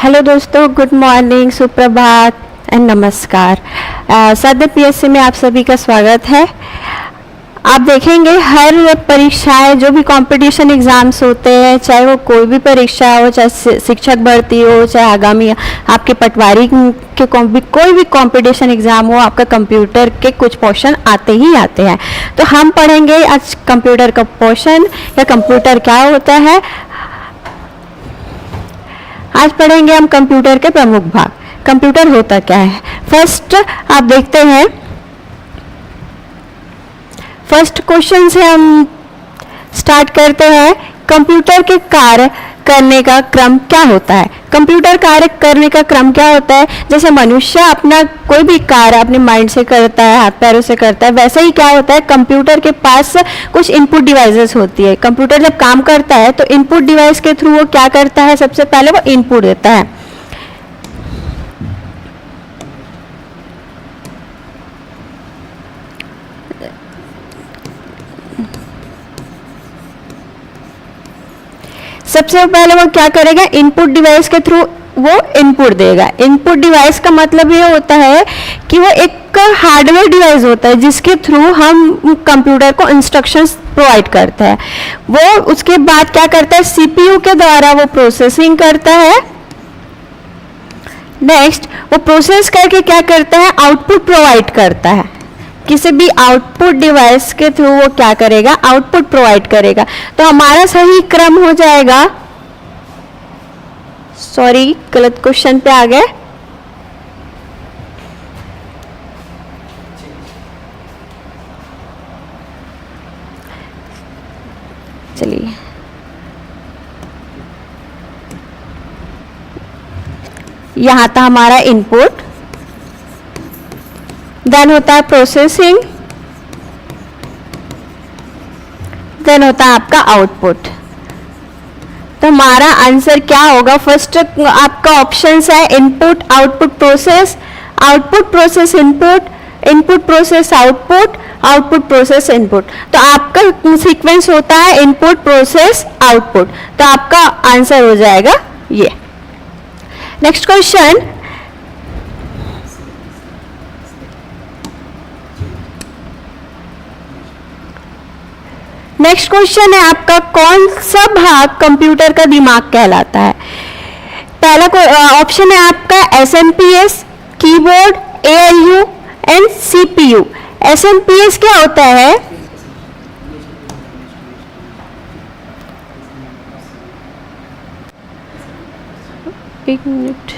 Hello दोस्तों, good morning, सुप्रभात and नमस्कार। सदर पीएससी में आप सभी का स्वागत है। आप देखेंगे हर परीक्षाएं, जो भी कंपटीशन एग्जाम्स होते हैं, चाहे वो कोई भी परीक्षा हो, चाहे शिक्षक भर्ती हो, चाहे आगामी आपके पटवारी के कोई भी कंपटीशन एग्जाम हो, आपका कंप्यूटर के कुछ पोर्शन आते ही आते हैं। तो हम पढ़ेंगे आज कंप्यूटर का पोर्शन या कंप्यूटर क्या होता है। आज पढ़ेंगे हम कंप्यूटर के प्रमुख भाग। कंप्यूटर होता क्या है। फर्स्ट आप देखते हैं, फर्स्ट क्वेश्चन से हम स्टार्ट करते हैं। कंप्यूटर के कार्य करने का क्रम क्या होता है। कंप्यूटर कार्य करने का क्रम क्या होता है। जैसे मनुष्य अपना कोई भी कार्य अपने माइंड से करता है, हाथ पैरों से करता है, वैसे ही क्या होता है, कंप्यूटर के पास कुछ इनपुट डिवाइसेस होती है। कंप्यूटर जब काम करता है तो इनपुट डिवाइस के थ्रू वो क्या करता है, सबसे पहले वो इनपुट देता है। सबसे पहले वो क्या करेगा, इनपुट डिवाइस के थ्रू वो इनपुट देगा। इनपुट डिवाइस का मतलब ये होता है कि वो एक हार्डवेयर डिवाइस होता है जिसके थ्रू हम कंप्यूटर को इंस्ट्रक्शंस प्रोवाइड करते हैं। वो उसके बाद क्या करता है, सीपीयू के द्वारा वो प्रोसेसिंग करता है। नेक्स्ट वो प्रोसेस करके क्या करता है, आउटपुट प्रोवाइड करता है। किसी भी आउटपुट डिवाइस के थ्रू वो क्या करेगा, आउटपुट प्रोवाइड करेगा। तो हमारा सही क्रम हो जाएगा, सॉरी गलत क्वेश्चन पे आ गए। चलिए यहां था हमारा इनपुट, देन होता है प्रोसेसिंग, देन होता है आपका आउटपुट। तो हमारा आंसर क्या होगा, फर्स्ट आपका ऑप्शंस है input, output, process, output process input, input process output, output process input. तो आपका सीक्वेंस होता है इनपुट प्रोसेस आउटपुट। तो आपका आंसर हो जाएगा ये। नेक्स्ट क्वेश्चन, नेक्स्ट क्वेश्चन है आपका, कौन सा भाग कंप्यूटर का दिमाग कहलाता है। पहला ऑप्शन है आपका SMPS, keyboard, ALU and CPU. SMPS क्या होता है, एक मिनट,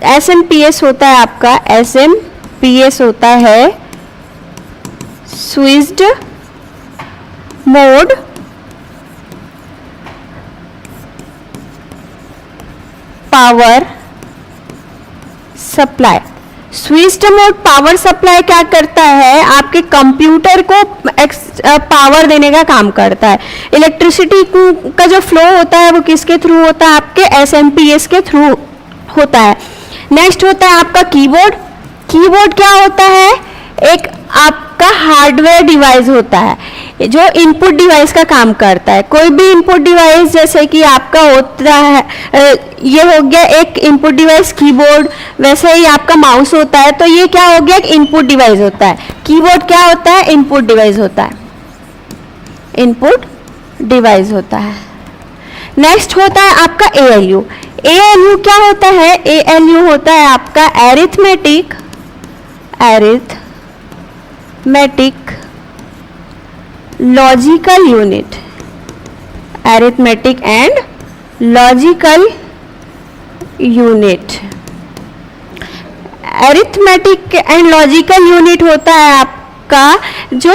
एसएमपीएस होता है आपका, एसएमपीएस होता है switched mode power supply. Switched mode power supply क्या करता है, आपके कंप्यूटर को पावर देने का काम करता है। इलेक्ट्रिसिटी का जो फ्लो होता है वो किसके थ्रू होता है, आपके एसएमपीएस के थ्रू होता है। नेक्स्ट होता है आपका कीबोर्ड। कीबोर्ड क्या होता है, एक आपका हार्डवेयर डिवाइस होता है जो इनपुट डिवाइस का काम करता है। कोई भी इनपुट डिवाइस जैसे कि आपका होता है, ये हो गया एक इनपुट डिवाइस कीबोर्ड, वैसे ही आपका माउस होता है। तो ये क्या हो गया, एक इनपुट डिवाइस होता है। कीबोर्ड क्या होता है, इनपुट डिवाइस होता है, इनपुट डिवाइस होता है। नेक्स्ट होता है आपका एएलयू। एएलयू क्या होता है, एएलयू होता है आपका arithmetic logical unit, arithmetic and logical unit. Arithmetic and logical unit होता है आपका जो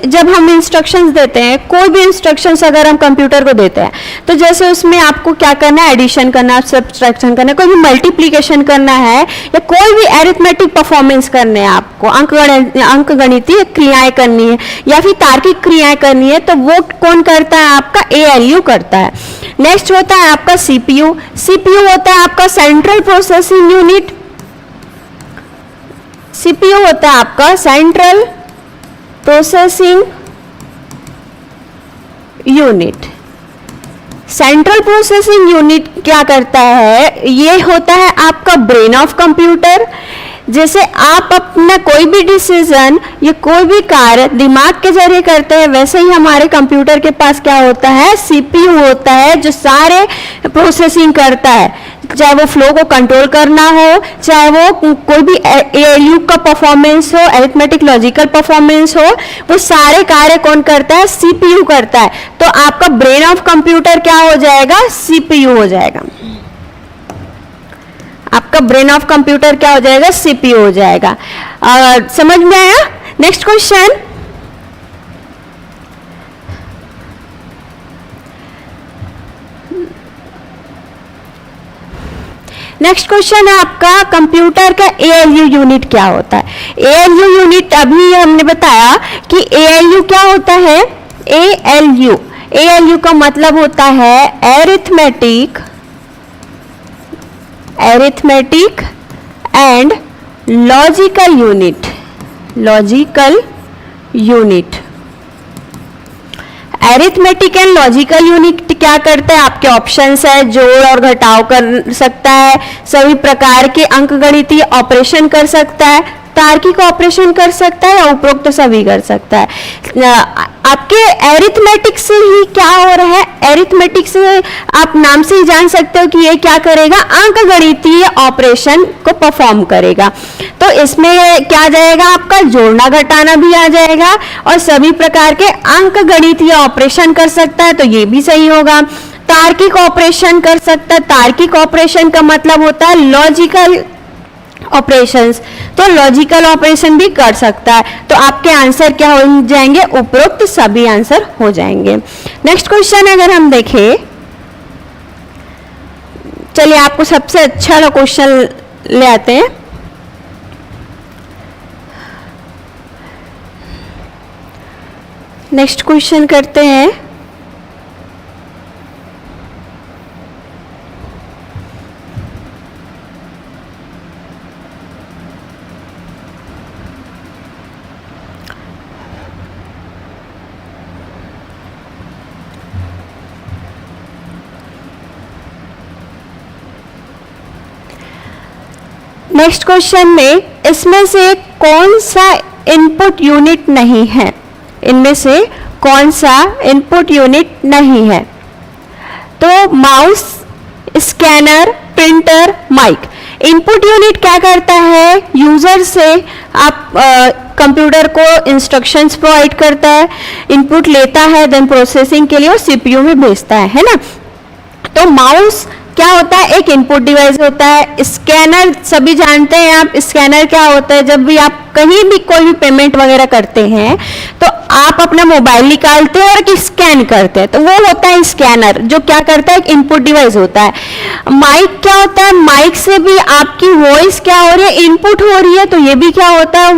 जब हम इंस्ट्रक्शंस देते हैं, कोई भी इंस्ट्रक्शंस अगर हम कंप्यूटर को देते हैं, तो जैसे उसमें आपको क्या करना है, एडिशन करना, सब्ट्रैक्शन करना, कोई भी मल्टीप्लिकेशन करना है या कोई भी एरिथमेटिक परफॉर्मेंस करने हैं, आपको अंकगणितीय क्रियाएं करनी है या फिर तार्किक क्रियाएं करनी है, तो वो कौन करता है, आपका एएलयू करता है। नेक्स्ट होता है आपका सीपीयू। सीपीयू होता है आपका सेंट्रल प्रोसेसिंग यूनिट। सीपीयू होता है आपका central processing unit. Central processing unit क्या करता है, ये होता है आपका ब्रेन ऑफ कंप्यूटर। जैसे आप अपना कोई भी डिसीजन या कोई भी कार्य दिमाग के जरिए करते हैं, वैसे ही हमारे कंप्यूटर के पास क्या होता है, सीपीयू होता है जो सारे प्रोसेसिंग करता है, चाहे वो फ्लो को कंट्रोल करना हो, चाहे वो कोई भी एएलयू का परफॉर्मेंस हो, अरिथमेटिक लॉजिकल परफॉर्मेंस हो, वो सारे कार्य कौन करता है, सीपीयू करता है। तो आपका ब्रेन ऑफ कंप्यूटर क्या हो जाएगा, सीपीयू हो जाएगा। आपका ब्रेन ऑफ कंप्यूटर क्या हो जाएगा, सीपीयू हो जाएगा। समझ में आया? नेक्स्ट क्वेश्चन, नेक्स्ट क्वेश्चन है आपका कंप्यूटर का एएलयू यूनिट क्या होता है। एएलयू यूनिट अभी हमने बताया कि एएलयू क्या होता है। एएलयू, एएलयू का मतलब होता है arithmetic and logical unit. Logical unit, arithmetic and logical unit क्या करते हैं, आपके ऑप्शंस है, जोड़ और घटाव कर सकता है, सभी प्रकार के अंकगणितीय ऑपरेशन कर सकता है, तार्किक ऑपरेशन कर सकता है, या उपरोक्त तो सभी कर सकता है। आपके एरिथमेटिक से ही क्या हो रहा है, एरिथमेटिक से आप नाम से ही जान सकते हो कि ये क्या करेगा, अंकगणितीय ऑपरेशन को परफॉर्म करेगा। तो इसमें क्या आ जाएगा, आपका जोड़ना घटाना भी आ जाएगा, और सभी प्रकार के अंकगणितीय ऑपरेशन कर सकता है, तो ये भी सही होगा। तार्किक ऑपरेशन कर सकता है, तार्किक ऑपरेशन का मतलब होता है लॉजिकल ऑपरेशंस, तो लॉजिकल ऑपरेशन भी कर सकता है। तो आपके आंसर क्या हो जाएंगे, उपरोक्त सभी आंसर हो जाएंगे। नेक्स्ट क्वेश्चन अगर हम देखें, चलिए आपको सबसे अच्छा क्वेश्चन ले आते हैं। नेक्स्ट क्वेश्चन करते हैं, नेक्स्ट क्वेश्चन में इसमें से कौन सा इनपुट यूनिट नहीं है, इनमें से कौन सा इनपुट यूनिट नहीं है। तो mouse, scanner, printer, mic. Input unit क्या करता है, यूजर से आप कंप्यूटर को इंस्ट्रक्शंस प्रोवाइड करता है, इनपुट लेता है, देन प्रोसेसिंग के लिए वो सीपीयू में भेजता है ना। तो माउस क्या होता है, एक इनपुट डिवाइस होता है। स्कैनर सभी जानते हैं आप, स्कैनर क्या होता है, जब भी आप कहीं भी कोई भी पेमेंट वगैरह करते हैं तो आप अपना मोबाइल निकालते हैं और स्कैन करते हैं, तो वो होता है स्कैनर, जो क्या करता है, एक इनपुट डिवाइस होता है। माइक क्या होता है, माइक से भी आपकी वॉइस क्या हो रही है, इनपुट हो रही है, तो ये भी क्या होता है,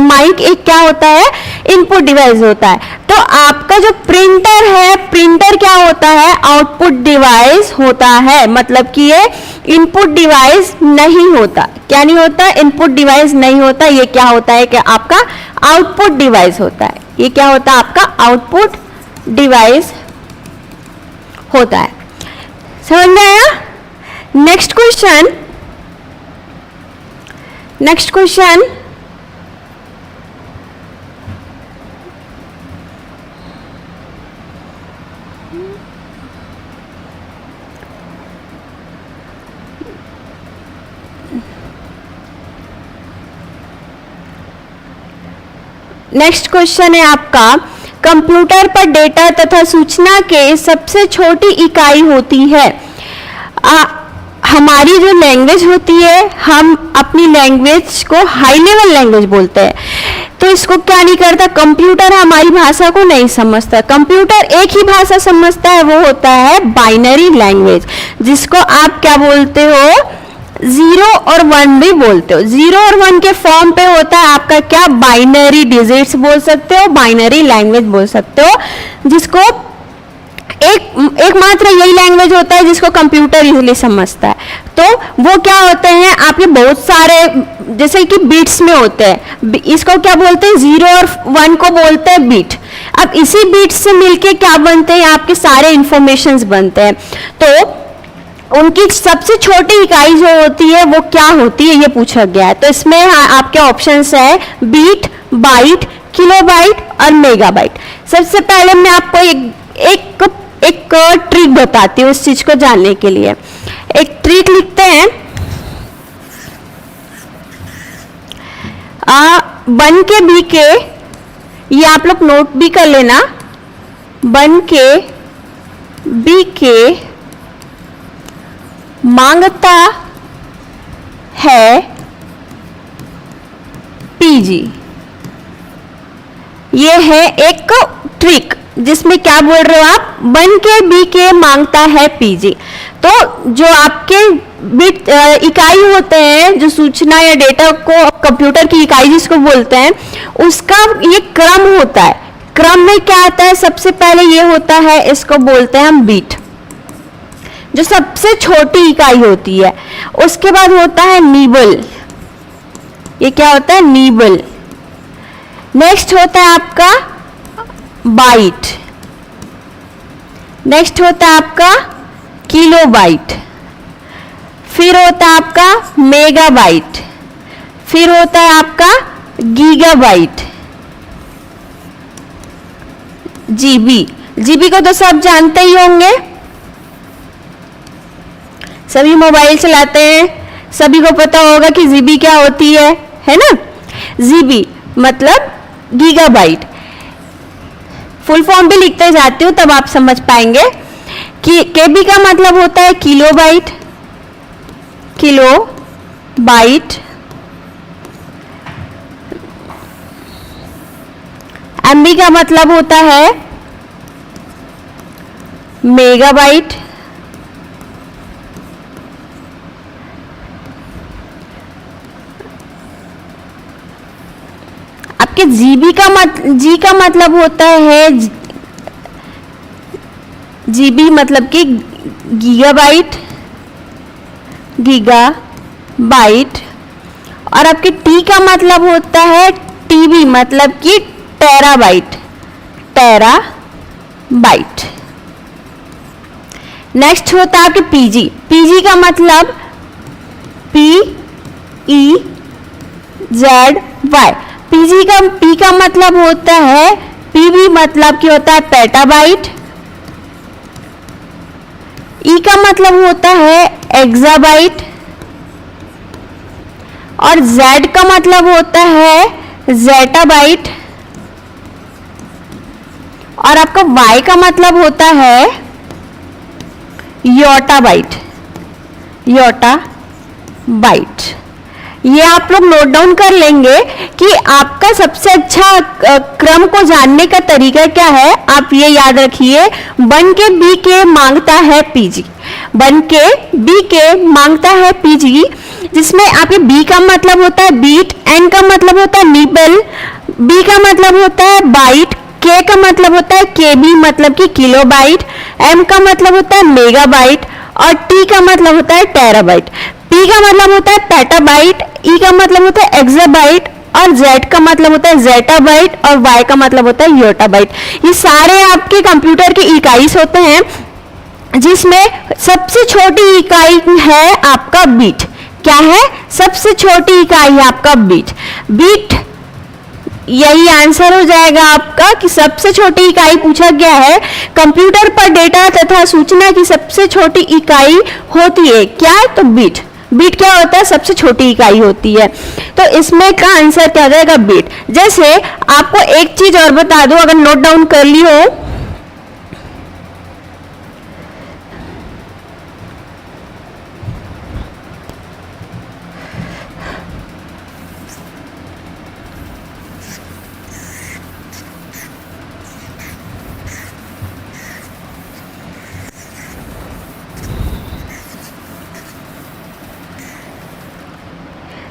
माइक एक क्या होता है, इनपुट डिवाइस होता है। तो आपका जो प्रिंटर है, प्रिंटर क्या होता है, आउटपुट डिवाइस होता है, मतलब कि ये इनपुट डिवाइस नहीं होता। क्या नहीं होता, इनपुट डिवाइस नहीं होता, ये क्या होता है कि आपका आउटपुट डिवाइस होता है। ये क्या होता है, आपका आउटपुट डिवाइस होता है। समझ में आया? Next question, next question, next question है आपका, कंप्यूटर पर डेटा तथा सूचना के सबसे छोटी इकाई होती है। हमारी जो लैंग्वेज होती है, हम अपनी लैंग्वेज को हाई लेवल लैंग्वेज बोलते हैं, तो इसको क्या नहीं करता, कंप्यूटर हमारी भाषा को नहीं समझता। कंप्यूटर एक ही भाषा समझता है, वो होता है बाइनरी लैंग्वेज, जिसको आप क्या बोलते हो, 0 और 1 भी बोलते हो। 0 और 1 के फॉर्म पे होता है आपका क्या, बाइनरी डिजिट्स बोल सकते हो, बाइनरी लैंग्वेज बोल सकते हो, जिसको एक मात्र यही लैंग्वेज होता है जिसको कंप्यूटर इजीली समझता है। तो वो क्या होते हैं, आपके बहुत सारे जैसे कि बीट्स में होते हैं, इसको क्या बोलते हैं, 0 और 1 को बोलते हैं बीट। अब इसी बीट से मिलके क्या बनते हैं, आपके सारे इंफॉर्मेशंस बनते हैं। तो उनकी सबसे छोटी इकाई जो होती है वो क्या होती है, ये पूछा गया है। तो इसमें आपके ऑप्शंस है बीट, बाइट, किलोबाइट और मेगाबाइट। सबसे पहले मैं आपको एक ट्रिक बताती हूँ इस चीज को जानने के लिए। एक ट्रिक लिखते हैं, 1 के बी के, ये आप लोग नोट भी कर लेना, 1 के बी के मांगता है पीजी। ये है एक ट्रिक जिसमें क्या बोल रहे हो आप, 1 के बी के मांगता है पीजी। तो जो आपके बिट इकाई होते हैं, जो सूचना या डेटा को कंप्यूटर की इकाई जिसको बोलते हैं, उसका ये क्रम होता है। क्रम में क्या आता है, सबसे पहले ये होता है, इसको बोलते हैं हम बीट, जो सबसे छोटी इकाई होती है। उसके बाद होता है नीबल, ये क्या होता है, नीबल। नेक्स्ट होता है आपका बाइट, नेक्स्ट होता है आपका किलोबाइट, फिर होता है आपका मेगाबाइट, फिर होता है आपका गीगाबाइट, जीबी। जीबी को तो सब जानते ही होंगे, सभी मोबाइल चलाते हैं, सभी को पता होगा कि जीबी क्या होती है ना। जीबी मतलब गीगाबाइट। फुल फॉर्म भी लिखते जाती हूँ तब आप समझ पाएंगे कि केबी का मतलब होता है किलोबाइट, किलोबाइट। एमबी का मतलब होता है मेगाबाइट। आपके जीबी का जी का मतलब होता है, जीबी मतलब कि गीगाबाइट, गीगाबाइट। और आपके टी का मतलब होता है टीबी मतलब कि टेराबाइट, टेराबाइट। नेक्स्ट होता है आपके पीजी। पीजी का मतलब PEZY। पीजी का पी का मतलब होता है, पीबी मतलब क्या होता है, पेटाबाइट। ई का मतलब होता है एक्साबाइट। और जेड का मतलब होता है जेटाबाइट। और आपका वाई का मतलब होता है योटाबाइट, योटाबाइट। ये आप लोग नोट डाउन कर लेंगे कि आपका सबसे अच्छा क्रम को जानने का तरीका क्या है। आप ये याद रखिए, 1 के बी के मांगता है पीजी, 1 के बी के मांगता है पीजी, जिसमें आपके बी का मतलब होता है बीट, एन का मतलब होता है नीबल, बी का मतलब होता है बाइट, के का मतलब होता है केबी मतलब कि किलोबाइट, एम का मतलब होता है मेगाबाइट और टी का मतलब होता है टेराबाइट। पी का मतलब होता है पेटाबाइट, ई का मतलब होता है एक्साबाइट और जेड का मतलब होता है जेटाबाइट और वाई का मतलब होता है योटाबाइट। ये सारे आपके कंप्यूटर की इकाई होते हैं, जिसमें सबसे छोटी इकाई है आपका बीट। क्या है, सबसे छोटी इकाई है आपका बीट। बीट यही आंसर हो जाएगा आपका कि सबसे छोटी इकाई पूछा गया है। कंप्यूटर पर डेटा तथा सूचना की सबसे छोटी इकाई होती है क्या, तो बीट। बीट क्या होता है, सबसे छोटी इकाई होती है। तो इसमें का आंसर क्या हो जाएगा, बीट। जैसे आपको एक चीज और बता दूं, अगर नोट डाउन कर ली हो,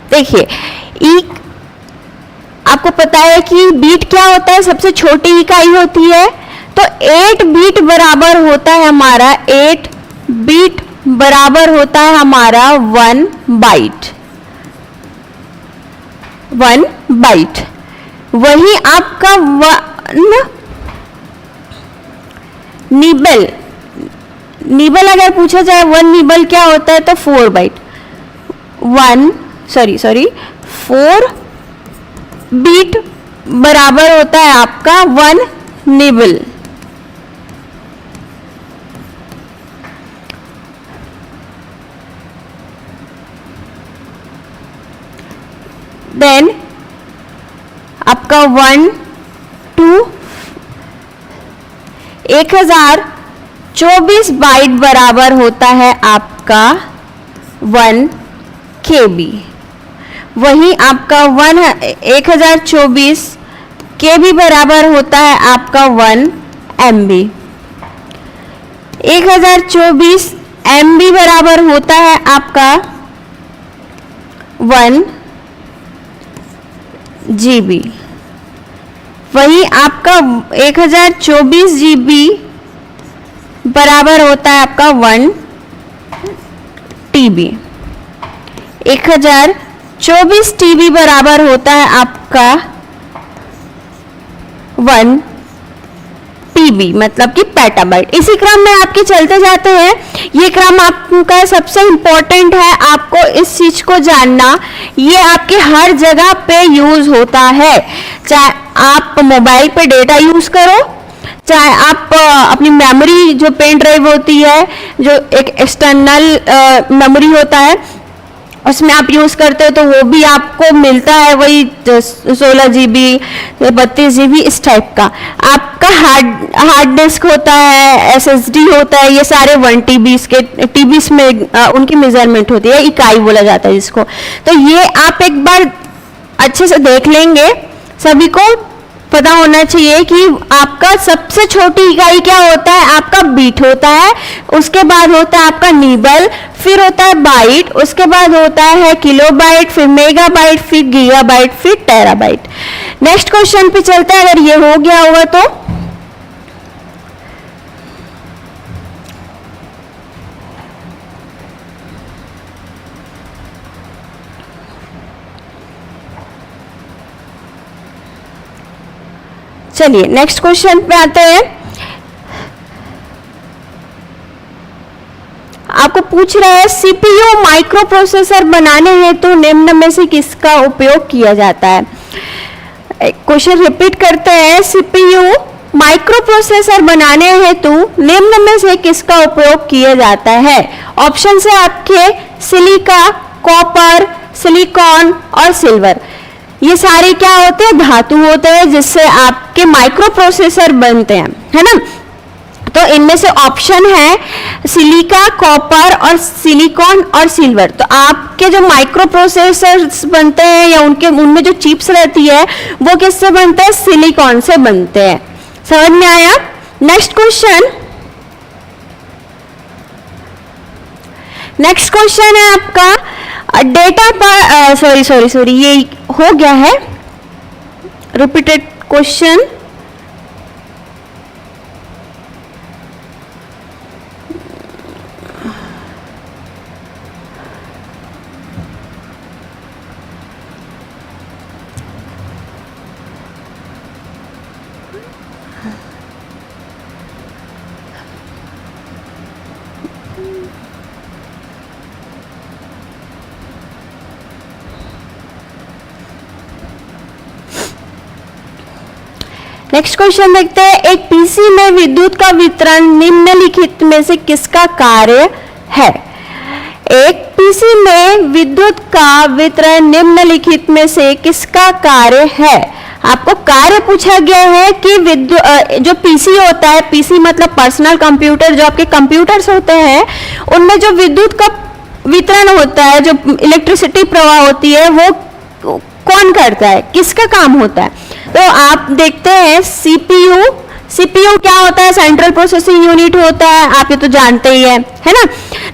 देखिए ई, आपको पता है कि बीट क्या होता है, सबसे छोटी इकाई होती है। तो 8 बीट बराबर होता है हमारा 8 बीट बराबर होता है हमारा 1 बाइट, 1 बाइट। वही आपका 1 निबल, निबल अगर पूछा जाए 1 निबल क्या होता है तो 4 बाइट, 4 बीट बराबर होता है आपका 1 निबल। देन आपका 1 to 1024 बाइट बराबर होता है आपका 1 KB। वही आपका 1024 KB बराबर होता है आपका 1 MB। 1024 MB बराबर होता है आपका 1 GB। वही आपका 1024 GB बराबर होता है आपका 1 TB। 1024 TB बराबर होता है आपका 1 PB, मतलब कि पेटाबाइट। इसी क्रम में आपके चलते जाते हैं। ये क्रम आपका सबसे इंपॉर्टेंट है, आपको इस चीज को जानना। ये आपके हर जगह पे यूज होता है, चाहे आप मोबाइल पे डेटा यूज करो, चाहे आप अपनी मेमोरी जो पेन ड्राइव होती है, जो एक एक्सटर्नल मेमोरी होता है, उसमें आप यूज करते हो तो वो भी आपको मिलता है वही 16 GB 32 GB इस टाइप का। आपका हार्ड डिस्क होता है, SSD होता है, ये सारे 1 TB के TBs में उनकी मेजरमेंट होती है, इकाई बोला जाता है जिसको। तो ये आप एक बार अच्छे से देख लेंगे, सभी को पता होना चाहिए कि आपका सबसे छोटी इकाई क्या होता है, आपका बीट होता है, उसके बाद होता है आपका निबल, फिर होता है बाइट, उसके बाद होता है किलोबाइट, फिर मेगाबाइट, फिर गीगाबाइट, फिर टेराबाइट। नेक्स्ट क्वेश्चन पे चलते हैं, अगर ये हो गया होगा तो। चलिए नेक्स्ट क्वेश्चन पे आते हैं। आपको पूछ रहा है सीपीयू माइक्रो प्रोसेसर बनाने हेतु निम्न में से किसका उपयोग किया जाता है। क्वेश्चन रिपीट करते हैं, सीपीयू माइक्रो प्रोसेसर बनाने हेतु निम्न में से किसका उपयोग किया जाता है। ऑप्शन है आपके सिलिका, कॉपर, सिलिकॉन और सिल्वर। ये सारे क्या होते हैं, धातु होते हैं जिससे आपके माइक्रो प्रोसेसर बनते हैं, है ना। तो इनमें से ऑप्शन है सिलिका, कॉपर और सिलिकॉन और सिल्वर। तो आपके जो माइक्रो प्रोसेसर्स बनते हैं या उनमें जो चिप्स रहती है वो किससे बनते हैं, सिलिकॉन से बनते हैं। समझ में आया। नेक्स्ट क्वेश्चन, नेक्स्ट क्वेश्चन है आपका डेटा पर सॉरी ये हो गया है रिपीटेड क्वेश्चन। नेक्स्ट क्वेश्चन देखते हैं, एक पीसी में विद्युत का वितरण निम्नलिखित में से किसका कार्य है। एक पीसी में विद्युत का वितरण निम्नलिखित में से किसका कार्य है। आपको कार्य पूछा गया है कि जो पीसी होता है, पीसी मतलब पर्सनल कंप्यूटर, जो आपके कंप्यूटर्स होते हैं उनमें जो विद्युत का वितरण होता है, जो इलेक्ट्रिसिटी प्रवाह होती है, वो कौन करता है, किसका काम होता है। तो आप देखते हैं सीपीयू, सीपीयू क्या होता है? सेंट्रल प्रोसेसिंग यूनिट होता है, आप ये तो जानते ही है ना।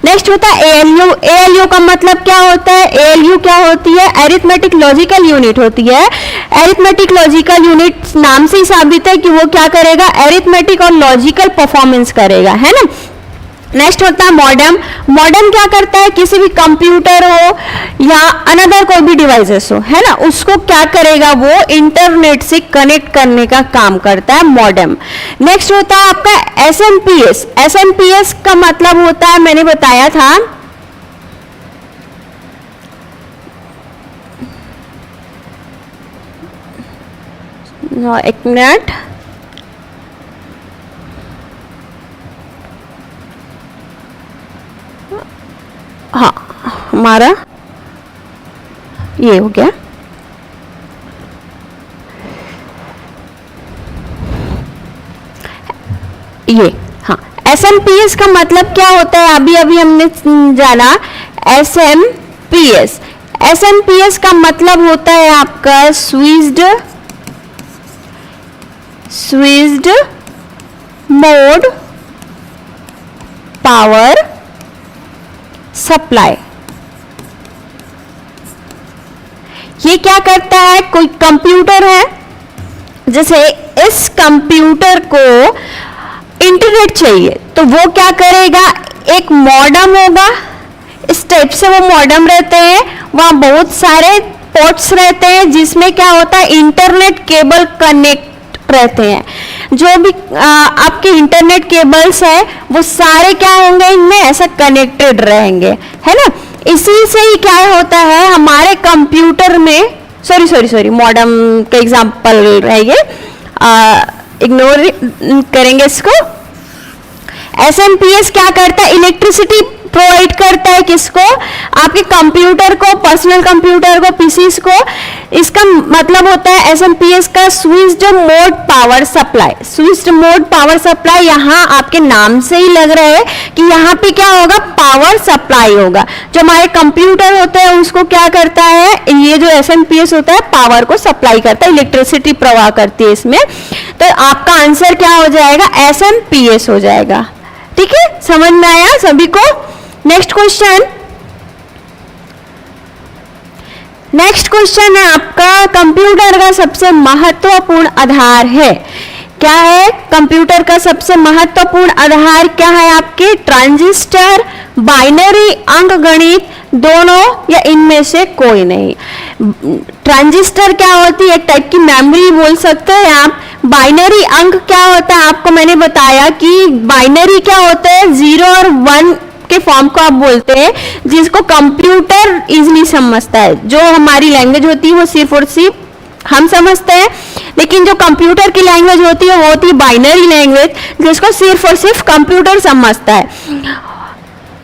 नेक्स्ट होता है एएलयू। एएलयू का मतलब क्या होता है? एएलयू क्या होती है? अरिथमेटिक लॉजिकल यूनिट होती है। अरिथमेटिक लॉजिकल यूनिट नाम से ही साबित है कि वो क्या करेगा? अरिथमेटिक और लॉजिकल परफॉर्मेंस करेगा, है ना। नेक्स्ट होता है मॉडेम। मॉडेम क्या करता है? किसी भी कंप्यूटर हो या अनदर कोई भी डिवाइसेस हो, है ना, उसको क्या करेगा? वो इंटरनेट से कनेक्ट करने का काम करता है मॉडेम। नेक्स्ट होता है आपका एसएमपीएस। एसएमपीएस का मतलब होता है, मैंने बताया था, एक मिनट, हाँ, हमारा ये हो गया। ये हाँ, एसएमपीएस का मतलब क्या होता है? अभी अभी हमने जाना एसएमपीएस। एसएमपीएस का मतलब होता है आपका स्विच्ड मोड पावर सप्लाई। ये क्या करता है? कोई कंप्यूटर है, जैसे इस कंप्यूटर को इंटरनेट चाहिए, तो वो क्या करेगा? एक मॉडेम होगा, इस टाइप से वो मॉडेम रहते हैं, वहां बहुत सारे पोर्ट्स रहते हैं जिसमें क्या होता है? इंटरनेट केबल कनेक्ट रहते हैं। जो भी आपके इंटरनेट केबल्स है वो सारे क्या होंगे? इनमें ऐसा कनेक्टेड रहेंगे, है ना। इसी से ही क्या होता है हमारे कंप्यूटर में, सॉरी मॉडेम के एग्जांपल रहेंगे, इग्नोर करेंगे इसको। एसएमपीएस क्या करता है? इलेक्ट्रिसिटी प्रोवाइड करता है किसको? आपके कंप्यूटर को, पर्सनल कंप्यूटर को, पीसीस को। इसका मतलब होता है एसएमपीएस का switched mode power supply. Switched mode power supply, यहाँ आपके नाम से ही लग रहा है कि यहाँ पे क्या होगा? पावर सप्लाई होगा। जो हमारे कंप्यूटर होते हैं उसको क्या करता है? ये जो एसएमपीएस होता है पावर को सप्लाई करता है, इलेक्ट्रिसिटी प्रवाह करती है इसमें। तो आपका आंसर क्या हो जाएगा? एसएमपीएस हो जाएगा। ठीक है, समझ में आया सभी को? नेक्स्ट क्वेश्चन है आपका, कंप्यूटर का सबसे महत्वपूर्ण आधार है। क्या है कंप्यूटर का सबसे महत्वपूर्ण आधार? क्या है आपके? ट्रांजिस्टर, बाइनरी अंकगणित, दोनों या इनमें से कोई नहीं। ट्रांजिस्टर क्या होती है? एक टाइप की मेमोरी बोल सकते हैं आप। बाइनरी अंक क्या होता है? आपको मैंने बताया कि बाइनरी क्या होता है? 0 और 1 के फॉर्म को आप बोलते हैं, जिसको कंप्यूटर इजीली समझता है। जो हमारी लैंग्वेज होती है वो सिर्फ और सिर्फ हम समझते हैं, लेकिन जो कंप्यूटर की लैंग्वेज होती है वो होती है बाइनरी लैंग्वेज, जिसको सिर्फ और सिर्फ कंप्यूटर समझता है।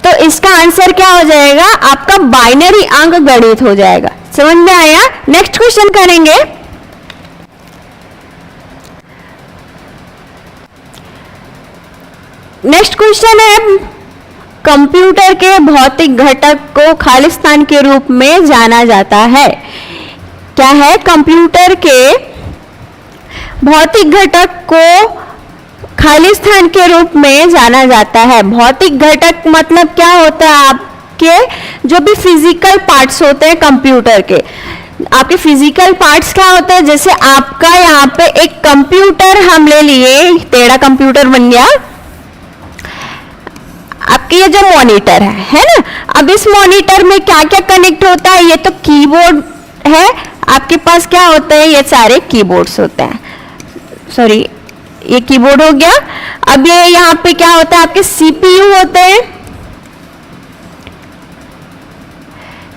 तो इसका आंसर क्या हो जाएगा? आपका बाइनरी अंक गणित हो जाएगा। समझ में आया? नेक्स्ट क्वेश्चन करेंगे। नेक्स्ट क्वेश्चन है, कंप्यूटर के भौतिक घटक को खालिस्तान के रूप में जाना जाता है। क्या है? कंप्यूटर के भौतिक घटक को खालिस्तान के रूप में जाना जाता है। भौतिक घटक मतलब क्या होता है? आपके जो भी फिजिकल पार्ट्स होते हैं कंप्यूटर के, आपके फिजिकल पार्ट्स क्या होते हैं? जैसे आपका यहाँ पे एक कंप्यूटर हम ले लिए, टेढ़ा कंप्यूटर बन गया। आपके ये जो मॉनिटर है ना, अब इस मॉनिटर में क्या क्या कनेक्ट होता है? ये तो कीबोर्ड है, आपके पास क्या होता है? ये सारे कीबोर्ड्स होते हैं। सॉरी, ये कीबोर्ड हो गया। अब ये यहाँ पे क्या होता है? आपके सीपीयू होते हैं।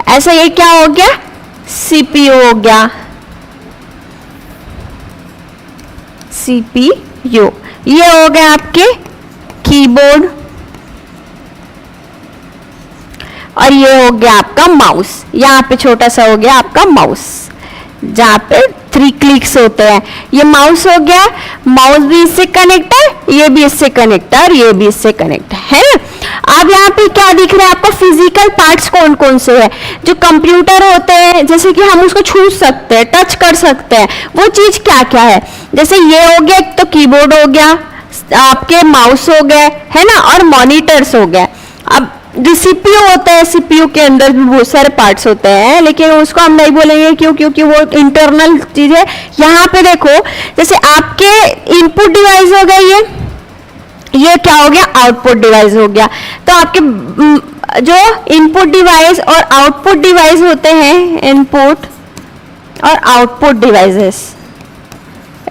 ऐसा ये क्या हो गया? सीपीयू हो गया, सीपीयू। ये हो गए आपके कीबोर्ड, और ये हो गया आपका माउस। यहाँ पे छोटा सा हो गया आपका माउस, जहाँ पे 3 क्लिक्स होते हैं। ये माउस हो गया, माउस भी इससे कनेक्ट है, ये भी इससे कनेक्ट है, और ये भी इससे कनेक्ट है ना। अब यहाँ पे क्या दिख रहा है आपको, फिजिकल पार्ट्स कौन कौन से है, जो कंप्यूटर होते हैं जैसे कि हम उसको छू सकते हैं, टच कर सकते हैं, वो चीज क्या क्या है, जैसे ये हो गया, एक तो कीबोर्ड हो गया, आपके माउस हो गए, है ना, और मॉनिटर्स हो गए। अब जो सीपीयू होता है, सीपीयू के अंदर भी बहुत सारे पार्ट्स होते हैं, लेकिन उसको हम नहीं बोलेंगे क्यों, क्योंकि वो इंटरनल चीज है। यहाँ पे देखो, जैसे आपके इनपुट डिवाइस हो गया, ये क्या हो गया, आउटपुट डिवाइस हो गया। तो आपके जो इनपुट डिवाइस और आउटपुट डिवाइस होते हैं, इनपुट और आउटपुट डिवाइसेस,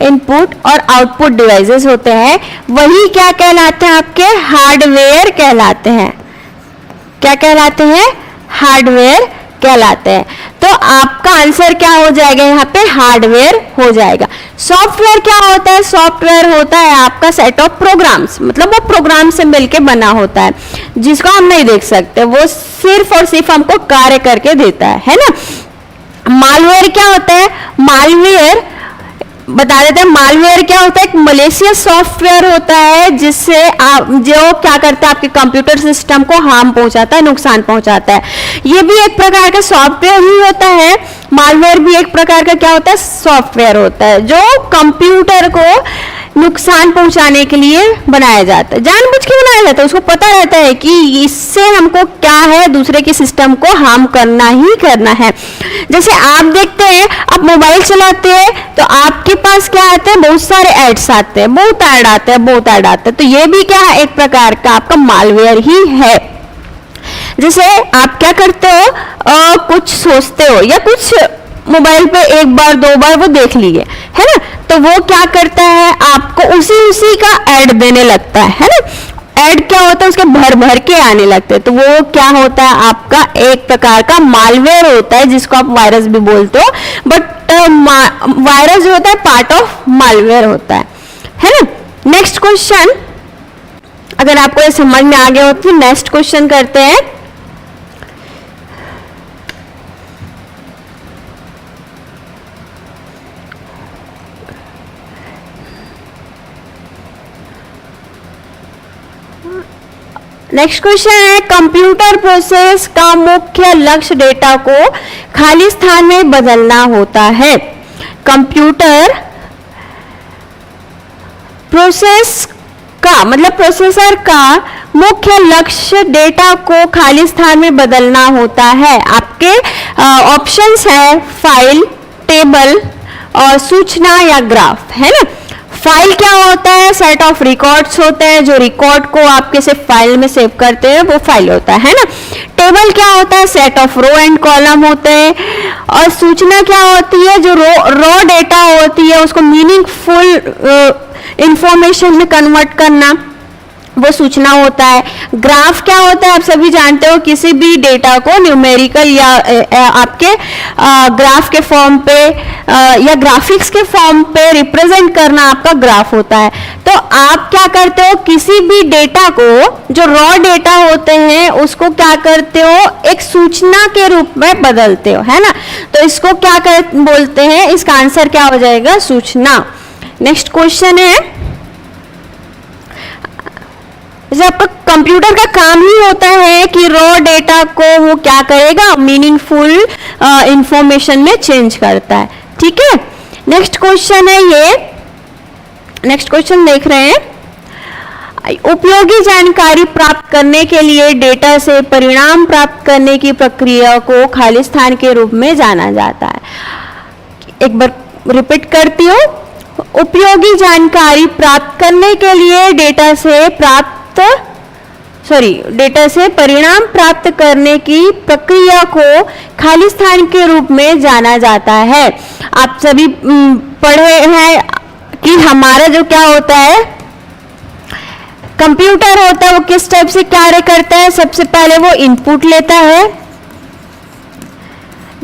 इनपुट और आउटपुट डिवाइसेस होते हैं, वही क्या कहलाते हैं, आपके हार्डवेयर कहलाते हैं। क्या कहलाते हैं, हार्डवेयर कहलाते हैं। तो आपका आंसर क्या हो जाएगा, यहाँ पे हार्डवेयर हो जाएगा। सॉफ्टवेयर क्या होता है, सॉफ्टवेयर होता है आपका सेट ऑफ प्रोग्राम्स, मतलब वो प्रोग्राम से मिलके बना होता है, जिसको हम नहीं देख सकते, वो सिर्फ और सिर्फ हमको कार्य करके देता है ना। मालवेयर क्या होता है, मालवेयर बता देते हैं, मालवेयर क्या होता है, एक मलेशियस सॉफ्टवेयर होता है, जिससे आप जो क्या करता है, आपके कंप्यूटर सिस्टम को हार्म पहुंचाता है, नुकसान पहुंचाता है। ये भी एक प्रकार का सॉफ्टवेयर ही होता है, मालवेयर भी एक प्रकार का क्या होता है, सॉफ्टवेयर होता है, जो कंप्यूटर को नुकसान पहुंचाने के लिए बनाया जाता है, जानबूझ के बनाया जाता है। उसको पता रहता है कि इससे हमको क्या है, दूसरे के सिस्टम को हार्म करना ही करना है। जैसे आप देखते हैं, आप मोबाइल चलाते हैं तो आपके पास क्या आते हैं, बहुत सारे एड्स आते हैं, बहुत ऐड आते हैं, बहुत ऐड आते हैं। तो ये भी क्या है, एक प्रकार का आपका मालवेयर ही है। जैसे आप क्या करते हो, कुछ सोचते हो या कुछ मोबाइल पे एक बार दो बार वो देख लिए, है ना, तो वो क्या करता है, आपको उसी का ऐड देने लगता है ना। ऐड क्या होता है, उसके भर भर के आने लगते हैं, तो वो क्या होता है, आपका एक प्रकार का मालवेयर होता है, जिसको आप वायरस भी बोलते हो, बट वायरस जो होता है पार्ट ऑफ मालवेयर होता है ना। नेक्स्ट क्वेश्चन, अगर आपको ये समझ में आ गया हो तो नेक्स्ट क्वेश्चन करते हैं। नेक्स्ट क्वेश्चन है, कंप्यूटर प्रोसेस का मुख्य लक्ष्य डेटा को खाली स्थान में बदलना होता है। कंप्यूटर प्रोसेस का मतलब प्रोसेसर का मुख्य लक्ष्य डेटा को खाली स्थान में बदलना होता है। आपके ऑप्शंस है फाइल, टेबल और सूचना या ग्राफ, है ना। फाइल क्या होता है, सेट ऑफ रिकॉर्ड्स होते हैं, जो रिकॉर्ड को आप किसी फाइल में सेव करते हैं वो फाइल होता है ना। टेबल क्या होता है, set of row and column होते हैं। और सूचना क्या होती है, जो रॉ डेटा होती है उसको मीनिंगफुल इंफॉर्मेशन में कन्वर्ट करना, वो सूचना होता है। ग्राफ क्या होता है, आप सभी जानते हो, किसी भी डेटा को न्यूमेरिकल या आपके ग्राफ के फॉर्म पे या ग्राफिक्स के फॉर्म पे रिप्रेजेंट करना आपका ग्राफ होता है। तो आप क्या करते हो, किसी भी डेटा को, जो रॉ डेटा होते हैं उसको क्या करते हो, एक सूचना के रूप में बदलते हो, है ना। तो इसको क्या बोलते हैं, इसका आंसर क्या हो जाएगा, सूचना। नेक्स्ट क्वेश्चन है, जैसे आपका कंप्यूटर का काम ही होता है कि रॉ डेटा को वो क्या करेगा, मीनिंगफुल इंफॉर्मेशन में चेंज करता है, ठीक है। नेक्स्ट क्वेश्चन है ये, नेक्स्ट क्वेश्चन देख रहे हैं, उपयोगी जानकारी प्राप्त करने के लिए डेटा से परिणाम प्राप्त करने की प्रक्रिया को खाली स्थान के रूप में जाना जाता है। एक बार रिपीट करती हूँ, उपयोगी जानकारी प्राप्त करने के लिए डेटा से परिणाम प्राप्त करने की प्रक्रिया को खाली स्थान के रूप में जाना जाता है। आप सभी पढ़े हैं कि हमारा जो क्या होता है, कंप्यूटर होता है, वो किस टाइप से कार्य करता है। सबसे पहले वो इनपुट लेता है,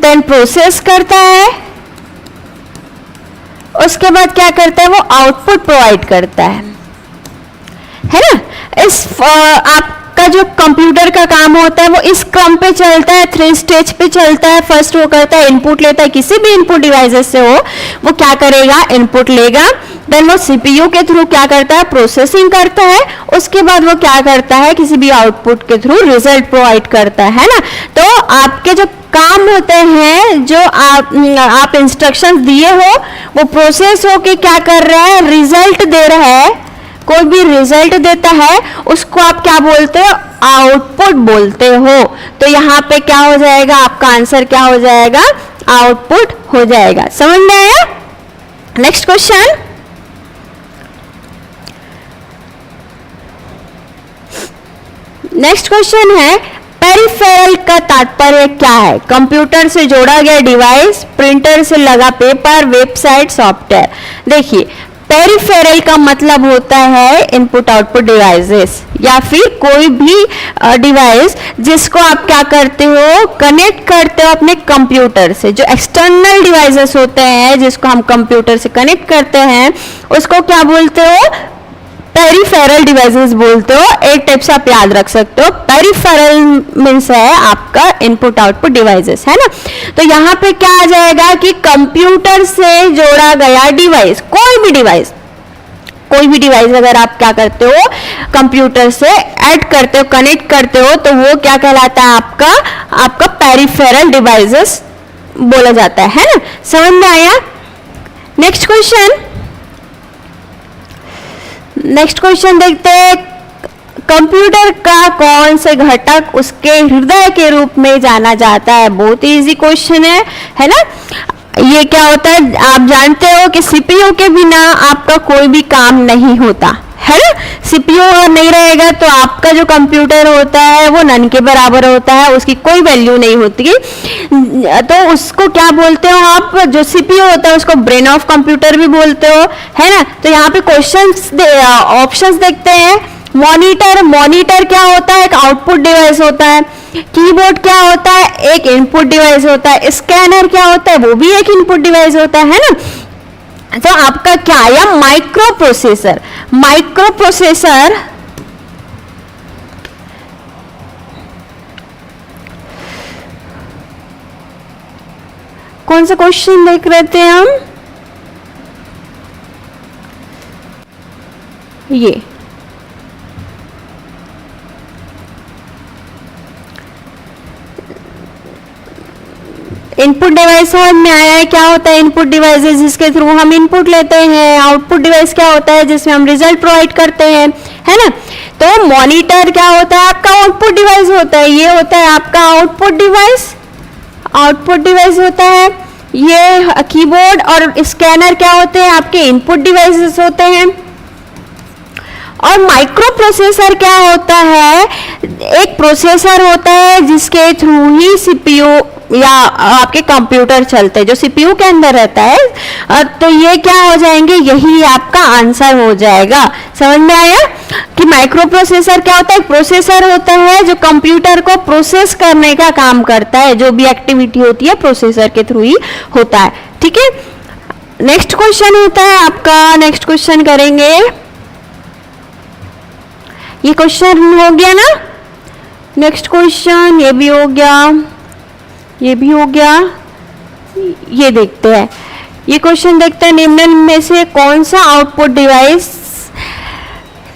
देन प्रोसेस करता है, उसके बाद क्या करता है, वो आउटपुट प्रोवाइड करता है ना। इस आपका जो कंप्यूटर का काम होता है वो इस क्रम पे चलता है, 3 स्टेज पे चलता है। फर्स्ट वो करता है, इनपुट लेता है, किसी भी इनपुट डिवाइसेस से हो, वो क्या करेगा, इनपुट लेगा, देन वो सीपीयू के थ्रू क्या करता है, प्रोसेसिंग करता है, उसके बाद वो क्या करता है, किसी भी आउटपुट के थ्रू रिजल्ट प्रोवाइड करता है ना। तो आपके जो काम होते हैं, जो आप इंस्ट्रक्शंस दिए हो, वो प्रोसेस होके क्या कर रहा है, रिजल्ट दे रहा है। कोई भी रिजल्ट देता है उसको आप क्या बोलते हो, आउटपुट बोलते हो। तो यहाँ पे क्या हो जाएगा, आपका आंसर क्या हो जाएगा, आउटपुट हो जाएगा। समझ में आया? नेक्स्ट क्वेश्चन, नेक्स्ट क्वेश्चन है पेरिफेरल का तात्पर्य क्या है? कंप्यूटर से जोड़ा गया डिवाइस, प्रिंटर से लगा पेपर, वेबसाइट, सॉफ्टवेयर। देखिए, पेरिफेरल का मतलब होता है इनपुट आउटपुट डिवाइसेस, या फिर कोई भी डिवाइस जिसको आप क्या करते हो, कनेक्ट करते हो अपने कंप्यूटर से। जो एक्सटर्नल डिवाइसेस होते हैं जिसको हम कंप्यूटर से कनेक्ट करते हैं, उसको क्या बोलते हो, पेरिफेरल डिवाइसेस बोलते हो। एक टाइप से आप याद रख सकते हो, पेरिफेरल मीन्स है आपका इनपुट आउटपुट डिवाइसेस, है ना। तो यहाँ पे क्या आ जाएगा कि कंप्यूटर से जोड़ा गया डिवाइस, कोई भी डिवाइस अगर आप क्या करते हो, कंप्यूटर से ऐड करते हो, कनेक्ट करते हो, तो वो क्या कहलाता है, आपका पेरिफेरल डिवाइसेस बोला जाता है ना। समझ में आया? नेक्स्ट क्वेश्चन देखते हैं, कंप्यूटर का कौन से घटक उसके हृदय के रूप में जाना जाता है? बहुत ही इजी क्वेश्चन है ना। ये क्या होता है, आप जानते हो कि सीपीयू के बिना आपका कोई भी काम नहीं होता है ना। सीपीयू अगर नहीं रहेगा तो आपका जो कंप्यूटर होता है वो नन के बराबर होता है, उसकी कोई वैल्यू नहीं होती। तो उसको क्या बोलते हो आप, जो सीपीयू होता है उसको ब्रेन ऑफ कंप्यूटर भी बोलते हो, है ना। तो यहाँ पे ऑप्शंस देखते हैं। मॉनिटर क्या होता है, एक आउटपुट डिवाइस होता है। कीबोर्ड क्या होता है, एक इनपुट डिवाइस होता है। स्कैनर क्या होता है, वो भी एक इनपुट डिवाइस होता है ना। तो आपका क्या आया, माइक्रो प्रोसेसर। कौन सा क्वेश्चन देख रहे थे हम, ये इनपुट डिवाइस समझ में आया है? क्या होता है इनपुट डिवाइसेस, जिसके थ्रू हम इनपुट लेते हैं। आउटपुट डिवाइस क्या होता है, जिसमें हम रिजल्ट प्रोवाइड करते हैं, है ना। तो मॉनिटर क्या होता है, आपका आउटपुट डिवाइस होता है। ये होता है आपका आउटपुट डिवाइस होता है। ये कीबोर्ड और स्कैनर क्या होते हैं, आपके इनपुट डिवाइसेस होते हैं। और माइक्रो प्रोसेसर क्या होता है, एक प्रोसेसर होता है जिसके थ्रू ही सीपीयू या आपके कंप्यूटर चलते हैं, जो सीपीयू के अंदर रहता है। तो ये क्या हो जाएंगे, यही आपका आंसर हो जाएगा। समझ में आया कि माइक्रो प्रोसेसर क्या होता है, एक प्रोसेसर होता है जो कंप्यूटर को प्रोसेस करने का काम करता है। जो भी एक्टिविटी होती है प्रोसेसर के थ्रू ही होता है, ठीक है। नेक्स्ट क्वेश्चन होता है आपका, नेक्स्ट क्वेश्चन करेंगे। ये क्वेश्चन हो गया ना, नेक्स्ट क्वेश्चन ये भी हो गया, ये भी हो गया। ये देखते हैं, ये क्वेश्चन देखते हैं, निम्न में से कौन सा आउटपुट डिवाइस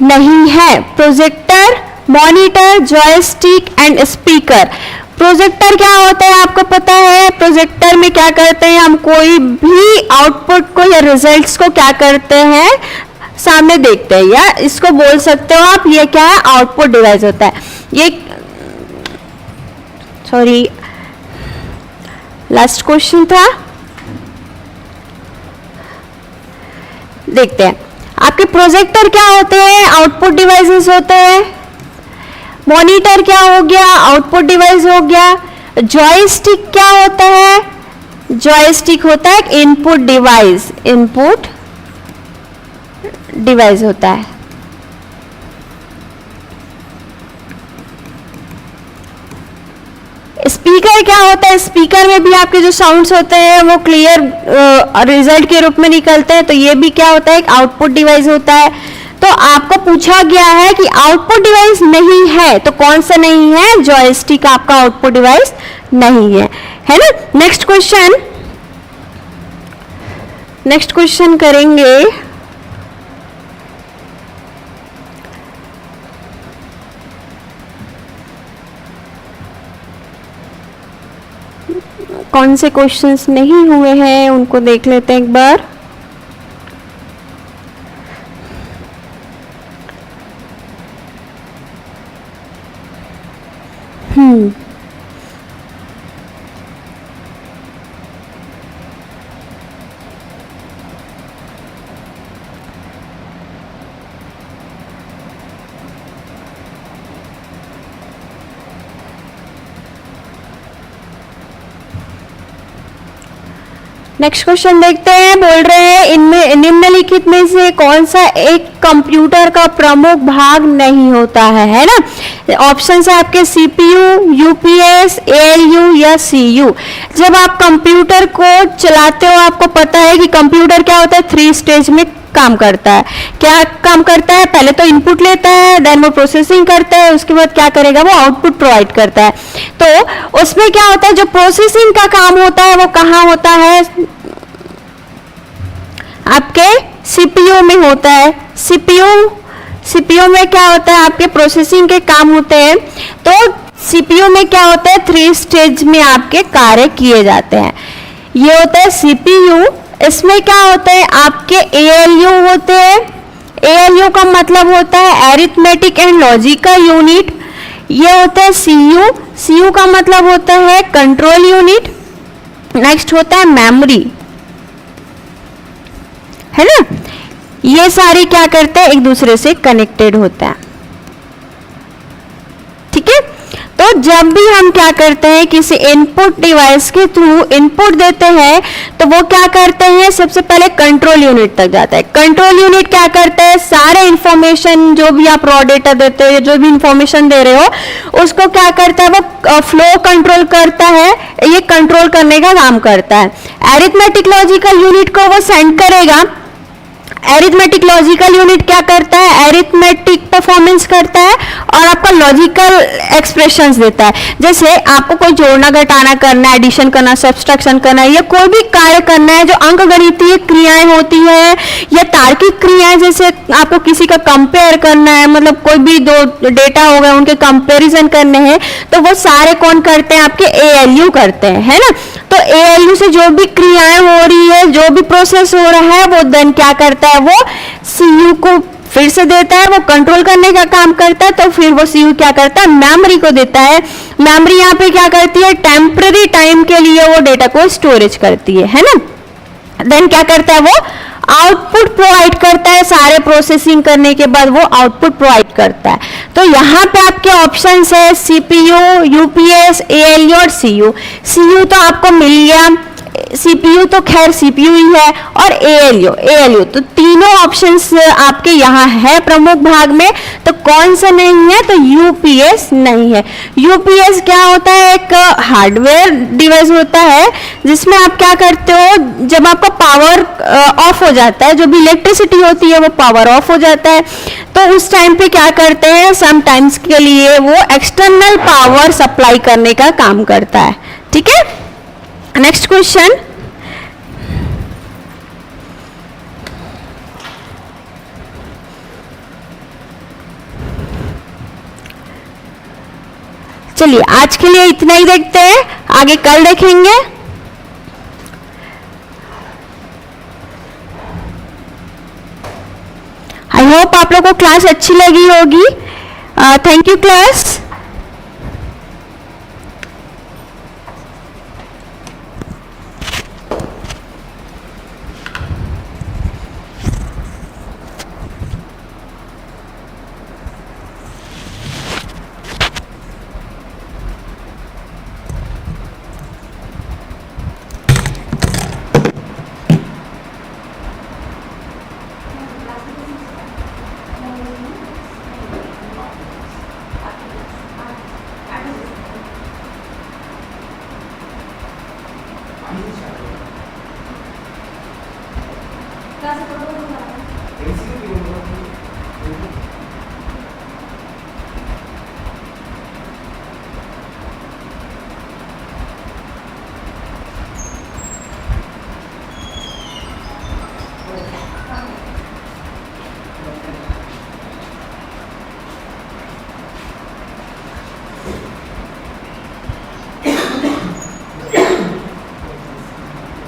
नहीं है? Projector, monitor, joystick and speaker. Projector क्या होता है आपको पता है? प्रोजेक्टर में क्या करते हैं हम, कोई भी आउटपुट को या रिजल्ट्स को क्या करते हैं, सामने देखते हैं, या इसको बोल सकते हो आप, ये क्या है, आउटपुट डिवाइस होता है। ये सॉरी लास्ट क्वेश्चन था, देखते हैं। आपके प्रोजेक्टर क्या होते हैं, आउटपुट डिवाइसेस होते हैं। मॉनिटर क्या हो गया, आउटपुट डिवाइस हो गया। जॉयस्टिक क्या होता है, जॉयस्टिक होता है इनपुट डिवाइस, इनपुट डिवाइस होता है। स्पीकर क्या होता है, स्पीकर में भी आपके जो साउंड्स होते हैं वो क्लियर रिजल्ट के रूप में निकलते हैं। तो ये भी क्या होता है, एक आउटपुट डिवाइस होता है। तो आपको पूछा गया है कि आउटपुट डिवाइस नहीं है, तो कौन सा नहीं है, जॉयस्टिक आपका आउटपुट डिवाइस नहीं है ना। नेक्स्ट क्वेश्चन करेंगे। कौन से क्वेश्चंस नहीं हुए हैं उनको देख लेते हैं एक बार। नेक्स्ट क्वेश्चन देखते हैं। बोल रहे हैं इनमें निम्नलिखित में से कौन सा एक कंप्यूटर का प्रमुख भाग नहीं होता है ना। ऑप्शंस है आपके सीपीयू, यूपीएस, एएलयू या सीयू। जब आप कंप्यूटर को चलाते हो आपको पता है कि कंप्यूटर क्या होता है, 3 स्टेज में काम करता है। क्या काम करता है, पहले तो इनपुट लेता है, देन वो प्रोसेसिंग करता है, उसके बाद क्या करेगा वो आउटपुट प्रोवाइड करता है। तो उसमें क्या होता है, जो प्रोसेसिंग का काम होता है वो कहाँ होता है, आपके सीपीयू में होता है। सीपीयू में क्या होता है, आपके प्रोसेसिंग के काम होते हैं। तो सीपीयू में क्या होता है, 3 स्टेज में आपके कार्य किए जाते हैं। ये होता है सीपीयू। इसमें क्या होता है, आपके एएलयू होते हैं। एएलयू का मतलब होता है एरिथमेटिक एंड लॉजिकल यूनिट। ये होता है सीयू। सीयू का मतलब होता है कंट्रोल यूनिट। नेक्स्ट होता है मेमोरी, है ना। ये सारे क्या करते हैं, एक दूसरे से कनेक्टेड होता है, ठीक है। तो जब भी हम क्या करते हैं, किसी इनपुट डिवाइस के थ्रू इनपुट देते हैं तो वो क्या करते हैं, सबसे पहले कंट्रोल यूनिट तक जाता है। कंट्रोल यूनिट क्या करता है, सारे इंफॉर्मेशन जो भी आप रॉ डेटा देते हो, जो भी इंफॉर्मेशन दे रहे हो उसको क्या करता है, वो फ्लो कंट्रोल करता है, ये कंट्रोल करने का काम करता है। एरिथमेटिक लॉजिकल यूनिट को वो सेंड करेगा। एरिथमेटिक लॉजिकल यूनिट क्या करता है, एरिथमेटिक परफॉर्मेंस करता है और आपका लॉजिकल एक्सप्रेशंस देता है। जैसे आपको कोई जोड़ना घटाना करना है, एडिशन करना, सब्सट्रैक्शन करना है, या कोई भी कार्य करना है जो अंकगणितीय क्रियाएं होती है या तार्किक क्रियाएं, जैसे आपको किसी का कंपेयर करना है, मतलब कोई भी 2 डेटा हो गए उनके कंपेरिजन करने हैं, तो वो सारे कौन करते हैं, आपके एएलयू करते हैं, है ना। तो एएलयू से जो भी क्रियाएं हो रही है, जो भी प्रोसेस हो रहा है, वो देन क्या करता है, वो सीयू को फिर से देता है, वो कंट्रोल करने का काम करता है। तो फिर वो सीयू क्या करता है, मेमोरी को देता है। मेमोरी यहाँ पे क्या करती है, टेम्पररी टाइम के लिए वो डेटा को स्टोरेज करती है ना। देन क्या करता है, वो आउटपुट प्रोवाइड करता है। सारे प्रोसेसिंग करने के बाद वो आउटपुट प्रोवाइड करता है। तो यहाँ पे आपके ऑप्शंस है सीपीयू, यूपीएस, एएलयू और सीयू। सीयू तो आपको मिल गया, सीपीयू तो खैर सीपीयू ही है, और एएलयू तो तीनों ऑप्शंस आपके यहाँ है प्रमुख भाग में। तो कौन सा नहीं है, तो यूपीएस नहीं है। यूपीएस क्या होता है, एक हार्डवेयर डिवाइस होता है जिसमें आप क्या करते हो, जब आपका पावर ऑफ हो जाता है, जो भी इलेक्ट्रिसिटी होती है वो पावर ऑफ हो जाता है, तो उस टाइम पे क्या करते हैं, सम टाइम्स के लिए वो एक्सटर्नल पावर सप्लाई करने का काम करता है, ठीक है। नेक्स्ट क्वेश्चन, चलिए आज के लिए इतना ही देखते हैं, आगे कल देखेंगे। आई होप आप लोगों को क्लास अच्छी लगी होगी। Thank you class. क्लास